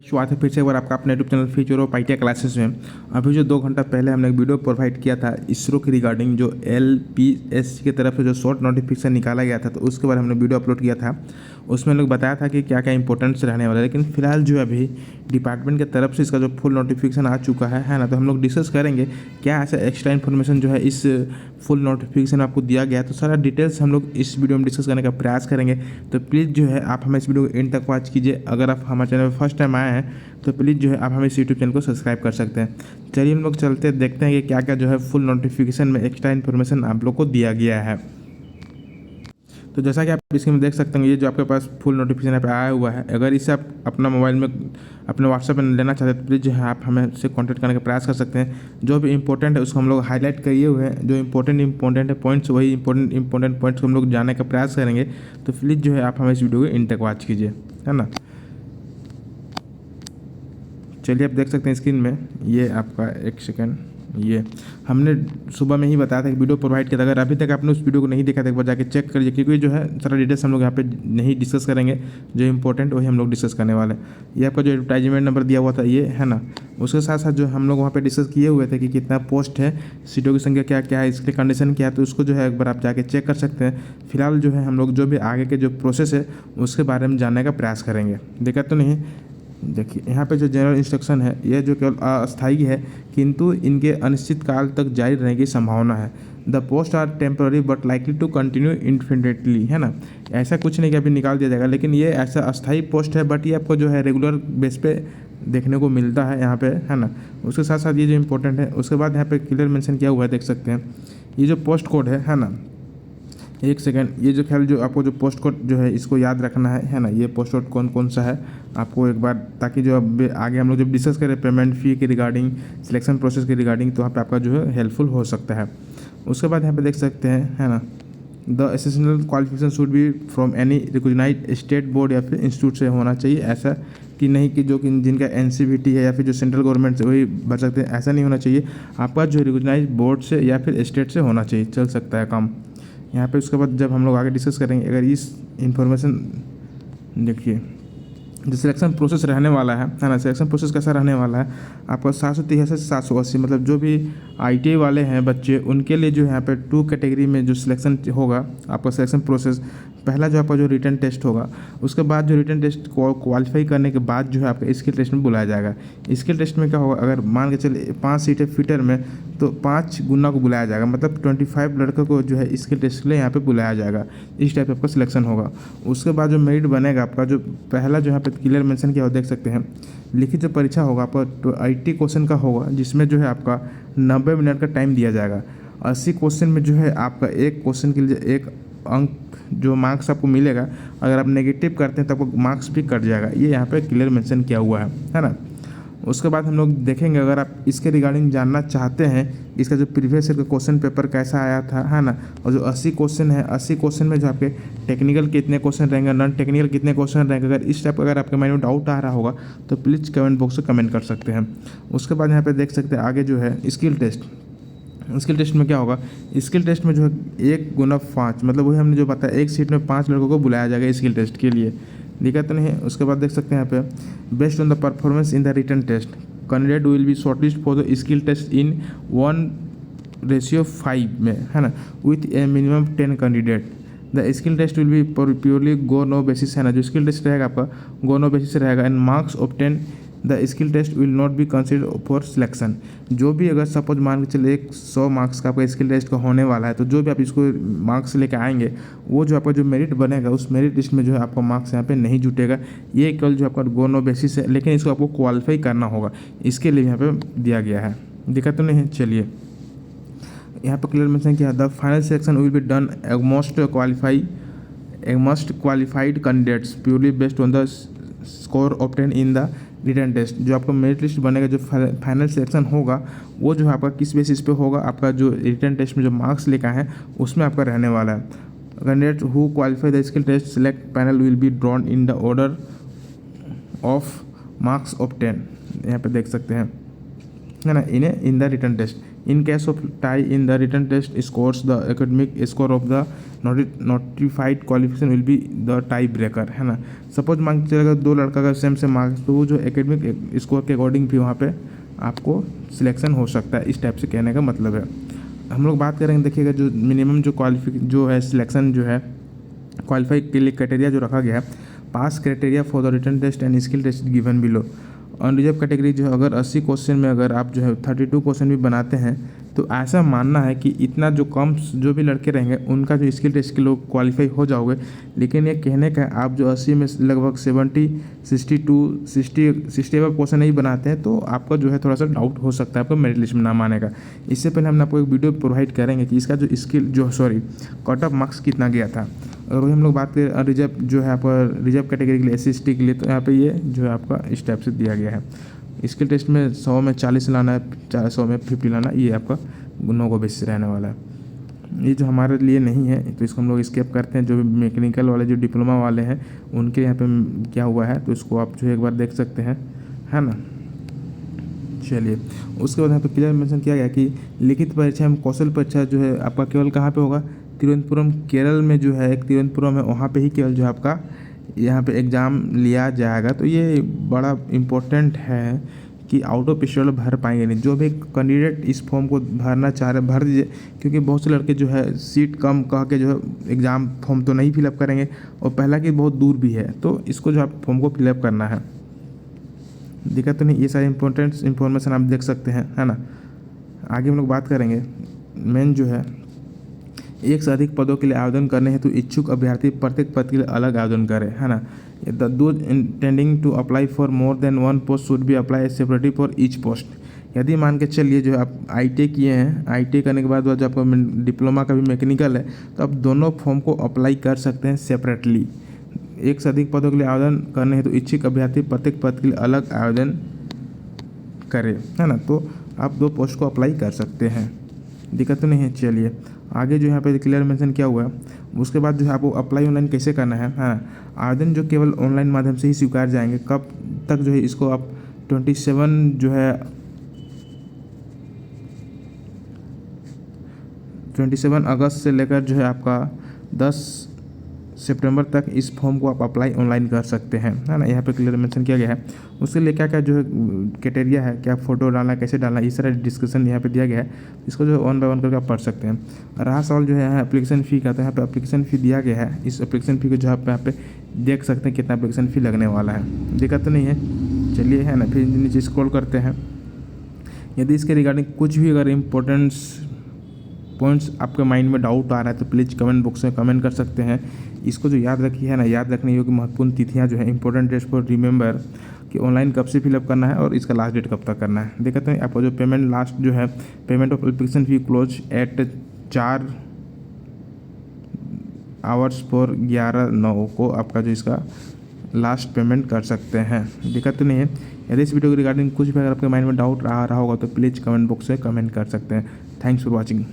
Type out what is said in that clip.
शुरुआत है फिर से एक बार आपका अपने YouTube channel future of IT classes में। अभी जो 2 घंटा पहले हमने एक वीडियो प्रोवाइड किया था इसरो के रिगार्डिंग, जो LPS की तरफ से जो शॉर्ट नोटिफिकेशन निकाला गया था, तो उसके बाद हमने वीडियो अपलोड किया था। उसमें हम लोग बताया था कि क्या क्या इंपॉर्टेंट्स रहने वाला है, लेकिन फिलहाल जो अभी डिपार्टमेंट की तरफ से इसका जो फुल नोटिफिकेशन आ चुका है ना, तो हम लोग डिस्कस करेंगे क्या ऐसा एक्स्ट्रा इन्फॉर्मेशन जो है इस फुल नोटिफिकेशन आपको दिया गया है। तो सारा डिटेल्स हम लोग इस वीडियो में डिस्कस करने का प्रयास करेंगे। तो प्लीज़ जो है आप हमें इस वीडियो को एंड तक वॉच कीजिए। अगर आप हमारे चैनल पर फर्स्ट टाइम आए हैं तो प्लीज़ जो है आप हमें इस यूट्यूब चैनल को सब्सक्राइब कर सकते हैं। चलिए हम लोग चलते देखते हैं कि क्या क्या जो है फुल नोटिफिकेशन में एक्स्ट्रा इन्फॉर्मेशन आप लोग को दिया गया है। तो जैसा कि आप स्क्रीन में देख सकते हैं, ये जो आपके पास फुल नोटिफिकेशन यहाँ पे आया हुआ है, अगर इसे आप अपना मोबाइल में अपने व्हाट्सएप में लेना चाहते हैं तो प्लीज़ जो है आप हमें से कॉन्टैक्ट करने का प्रयास कर सकते हैं। जो भी इंपॉर्टेंट है उसको हम लोग हाईलाइट किए हुए हैं, जो इंपॉर्टेंट है पॉइंट्स, वही इंपॉर्टेंट पॉइंट्स को हम लोग जानने का प्रयास करेंगे। तो प्लीज़ जो है आप हमें इस वीडियो को एंड तक वॉच कीजिए, है ना। चलिए आप देख सकते हैं स्क्रीन में, ये आपका एक सेकंड, ये हमने सुबह में ही बताया था कि वीडियो प्रोवाइड किया था। अगर अभी तक आपने उस वीडियो को नहीं देखा था एक बार जाके चेक करिए, क्योंकि जो है सारा डिटेल्स हम लोग यहाँ पे नहीं डिस्कस करेंगे। जो इंपॉर्टेंट वही हम लोग डिस्कस करने वाले हैं। ये आपका जो एडवर्टाइजमेंट नंबर दिया हुआ था ये है ना, उसके साथ साथ जो हम लोग वहाँ पे डिस्कस किए हुए थे कि कितना पोस्ट है, सीटों की संख्या क्या क्या है, इसके कंडीशन क्या है, तो उसको जो है एक बार आप जाके चेक कर सकते हैं। फिलहाल जो है हम लोग जो भी आगे के जो प्रोसेस है उसके बारे में जानने का प्रयास करेंगे। दिक्कत तो नहीं। देखिए यहाँ पे जो जनरल इंस्ट्रक्शन है ये जो केवल अस्थायी है, किंतु इनके अनिश्चित काल तक जारी रहने की संभावना है। The post are temporary but likely to continue infinitely, है ना। ऐसा कुछ नहीं कि अभी निकाल दिया जाएगा, लेकिन ये ऐसा अस्थायी पोस्ट है, बट ये आपको जो है रेगुलर बेस पे देखने को मिलता है यहाँ पे, है ना। उसके साथ साथ ये जो इंपॉर्टेंट है, उसके बाद यहाँ पे क्लियर मेंशन किया हुआ है, देख सकते हैं ये जो पोस्ट कोड है ना। एक सेकंड, ये जो ख्याल जो आपको जो पोस्ट कोड जो है इसको याद रखना है ना। ये पोस्ट कोड कौन कौन सा है आपको एक बार, ताकि जो अब आगे हम लोग जब डिस्कस करें पेमेंट फ़ी के रिगार्डिंग, सिलेक्शन प्रोसेस के रिगार्डिंग, तो वहाँ पे आपका जो है हेल्पफुल हो सकता है। उसके बाद यहाँ पे देख सकते हैं, है ना, the essential qualification should be from any recognised state board या फिर इंस्टीट्यूट से होना चाहिए। ऐसा कि नहीं कि जो कि जिनका NCVT है या फिर जो सेंट्रल गवर्नमेंट से वही भर सकते हैं, ऐसा नहीं होना चाहिए। आपका जो रिकॉग्नाइज्ड बोर्ड से या फिर स्टेट से होना चाहिए, चल सकता है काम यहाँ पे। उसके बाद जब हम लोग आगे डिस्कस करेंगे, अगर इस इंफॉर्मेशन देखिए, जो सिलेक्शन प्रोसेस रहने वाला है ना, सिलेक्शन प्रोसेस कैसा रहने वाला है आपका 763 से 780, मतलब जो भी ITI वाले हैं बच्चे, उनके लिए जो यहाँ पे 2 कैटेगरी में जो सिलेक्शन होगा आपका सिलेक्शन प्रोसेस। पहला जो आपका जो रिटन टेस्ट होगा, उसके बाद जो रिटन टेस्ट क्वालिफाई करने के बाद जो है आपका स्किल टेस्ट में बुलाया जाएगा। स्किल टेस्ट में क्या होगा, अगर मान के चले 5 सीटें फिटर में, तो 5 गुना को बुलाया जाएगा, मतलब 25 लड़कों को जो है स्किल टेस्ट के लिए यहाँ पे बुलाया जाएगा। इस टाइप आपका सिलेक्शन होगा। उसके बाद जो मेरिट बनेगा आपका, जो पहला जो यहाँ पे क्लियर मेंशन किया हो, देख सकते हैं लिखित जो परीक्षा होगा आपका 80 क्वेश्चन का होगा, जिसमें जो है आपका 90 मिनट का टाइम दिया जाएगा। 80 क्वेश्चन में जो है आपका एक क्वेश्चन के लिए 1 अंक जो मार्क्स आपको मिलेगा। अगर आप नेगेटिव करते हैं तो आपको मार्क्स भी कट जाएगा। ये यहाँ पे क्लियर मेंशन किया हुआ है ना। उसके बाद हम लोग देखेंगे, अगर आप इसके रिगार्डिंग जानना चाहते हैं इसका जो प्रीवियस ईयर का क्वेश्चन पेपर कैसा आया था, है ना, और जो 80 क्वेश्चन है, 80 क्वेश्चन में जो आपके टेक्निकल कितने क्वेश्चन रहेंगे, नॉन टेक्निकल कितने क्वेश्चन रहेंगे, अगर इस टाइप अगर आपके माइंड में डाउट आ रहा होगा तो प्लीज़ कमेंट बॉक्स में कमेंट कर सकते हैं। उसके बाद यहाँ पे देख सकते हैं आगे जो है स्किल टेस्ट। स्किल टेस्ट में क्या होगा, स्किल टेस्ट में जो है 1 गुना 5, मतलब वही हमने जो बताया, एक सीट में 5 लड़कों को बुलाया जाएगा स्किल टेस्ट के लिए। दिक्कत नहीं है। उसके बाद देख सकते हैं यहाँ पे based on the performance in the written test candidate will be shortlist for the skill test in 1:5 में, है ना, with a minimum 10 candidate. The skill test will be purely go no basis, है ना। जो स्किल टेस्ट रहेगा आपका go no basis रहेगा, and marks obtain the skill test will not be consider for selection. जो भी अगर सपोज मान के चले 100 मार्क्स का आपका स्किल टेस्ट का होने वाला है, तो जो भी आप इसको मार्क्स लेके आएंगे, वो जो आपका जो मेरिट बनेगा उस मेरिट लिस्ट में जो है आपका मार्क्स यहाँ पे नहीं जुटेगा। ये केवल जो आपका गो नो बेसिस है, लेकिन इसको आपको क्वालिफाई करना होगा, इसके लिए यहाँ पे दिया गया है। दिक्कत तो नहीं है। चलिए यहाँ पर क्लियर मेंशन किया, the final selection will be done most qualified candidates purely based on the score obtain in the written test. जो आपका मेरिट लिस्ट बनेगा, जो फाइनल सिलेक्शन होगा, वो जो है आपका किस बेसिस पे होगा, आपका जो रिटन टेस्ट में जो मार्क्स लेकर है उसमें आपका रहने वाला है। Candidate who qualify the skill test select panel will be drawn in the order of marks obtain. यहाँ पे देख सकते हैं है ना, in the written test. In case of tie in the written test scores the academic score of the notified qualification will be the tie breaker, है ना। Suppose मान के चलेगा दो लड़का का सेम मार्क्स, तो वो जो एकेडमिक स्कोर के अकॉर्डिंग भी वहाँ पे आपको सिलेक्शन हो सकता है, इस टाइप से कहने का मतलब है। हम लोग बात करेंगे, देखिएगा जो मिनिमम जो है सिलेक्शन जो है क्वालिफाई के लिए क्राइटेरिया जो रखा गया है, pass criteria for the written test and skill test given below. Unreserve category जो है अगर 80 क्वेश्चन में अगर आप जो है 32 क्वेश्चन भी बनाते हैं तो ऐसा मानना है कि इतना जो कम जो भी लड़के रहेंगे उनका जो स्किल टेस्ट के लोग क्वालिफाई हो जाओगे। लेकिन ये कहने का आप जो 80 में लगभग 70, 62, 60 क्वेश्चन नहीं बनाते हैं तो आपका जो है थोड़ा सा डाउट हो सकता है आपको मेरिट लिस्ट में नाम आने का। इससे पहले हम आपको एक वीडियो प्रोवाइड करेंगे कि इसका जो कट ऑफ मार्क्स कितना गया था। और वही हम लोग बात करें रिजर्व जो है आपका रिजर्व कैटेगरी के लिए SC/ST के लिए, तो यहाँ पे ये जो है आपका इस टाइप से दिया गया है। स्किल टेस्ट में 100 में 40 लाना है, 100 में 50 लाना, ये आपका 9 को बेसिस रहने वाला है। ये जो हमारे लिए नहीं है तो इसको हम लोग स्किप करते हैं। जो भी मैकेनिकल वाले जो डिप्लोमा वाले हैं उनके यहाँ पे क्या हुआ है तो इसको आप जो एक बार देख सकते हैं, है ना। चलिए, उसके बाद यहाँ पे क्लियर मेंशन किया गया कि लिखित परीक्षा में कौशल परीक्षा जो है आपका केवल कहाँ पे होगा, तिरुवनंतपुरम केरल में जो है एक तिरुवनंतपुरम है, वहाँ पे ही केवल जो है आपका यहाँ पे एग्ज़ाम लिया जाएगा। तो ये बड़ा इम्पोर्टेंट है कि आउट ऑफ स्टेट भर पाएंगे नहीं। जो भी कैंडिडेट इस फॉर्म को भरना चाह रहे भर दीजिए, क्योंकि बहुत से लड़के जो है सीट कम कह के जो है एग्ज़ाम फॉर्म तो नहीं फिलअप करेंगे, और पहला कि बहुत दूर भी है, तो इसको जो आप फॉर्म को फिलअप करना है। दिक्कत तो नहीं, ये सारी इन्फॉर्मेशन आप देख सकते हैं, है ना। आगे हम लोग बात करेंगे मेन जो है एक से अधिक पदों के लिए आवेदन करने हेतु इच्छुक अभ्यर्थी प्रत्येक पद के लिए अलग आवेदन करें, है ना। Those intending to apply for more than one post should be apply separately for each post. यदि मान के चलिए जो आप ITI किए हैं, ITI करने के बाद जो आपका डिप्लोमा का भी मैकेनिकल है, तो आप दोनों फॉर्म को अप्लाई कर सकते हैं सेपरेटली। एक से अधिक पदों के लिए आवेदन करने हेतु इच्छुक अभ्यर्थी प्रत्येक पद के लिए अलग आवेदन करें, है ना। तो आप 2 पोस्ट को अप्लाई कर सकते हैं, दिक्कत तो नहीं है। चलिए आगे जो यहाँ पे क्लियर मेंशन किया हुआ है, उसके बाद जो है आपको अप्लाई ऑनलाइन कैसे करना है, हाँ। आवेदन जो केवल ऑनलाइन माध्यम से ही स्वीकार जाएंगे। कब तक जो है इसको आप 27 अगस्त से लेकर जो है आपका 10 सितंबर तक इस फॉर्म को आप अप्लाई ऑनलाइन कर सकते हैं, है ना। यहाँ पे क्लियर मेंशन किया गया है। उसके लिए क्या क्या जो है क्राइटेरिया है, क्या फ़ोटो डालना, कैसे डालना, इस तरह डिस्कशन यहाँ पे दिया गया है। इसको जो 1 बाय 1 करके आप पढ़ सकते हैं। रहा सवाल जो है एप्लीकेशन फ़ी का, तो यहाँ पे एप्लीकेशन फ़ी दिया गया है। इस एप्लीकेशन फ़ी को जो आप यहाँ पे देख सकते हैं कितना एप्लीकेशन फ़ी लगने वाला है, दिक्कत तो नहीं है। चलिए, है ना, फिर नीचे स्क्रॉल करते हैं। यदि इसके रिगार्डिंग कुछ भी अगर इम्पोर्टेंट्स पॉइंट्स आपके माइंड में डाउट आ रहा है तो प्लीज़ कमेंट बॉक्स में कमेंट कर सकते हैं। इसको जो याद रखिए, है ना, याद रखने योग्य महत्वपूर्ण तिथियां जो है इंपॉर्टेंट डेट्स फॉर रिमेंबर कि ऑनलाइन कब से फिलअप करना है और इसका लास्ट डेट कब तक करना है। देखते हैं आपका जो पेमेंट लास्ट जो है payment of application fee close eight 4 hours for 11/9 को आपका जो इसका लास्ट पेमेंट कर सकते हैं, दिक्कत तो नहीं है। यदि इस वीडियो के रिगार्डिंग कुछ भी अगर आपके माइंड में डाउट रहा होगा तो प्लीज़ कमेंट बॉक्स में कमेंट कर सकते हैं। Thanks for watching.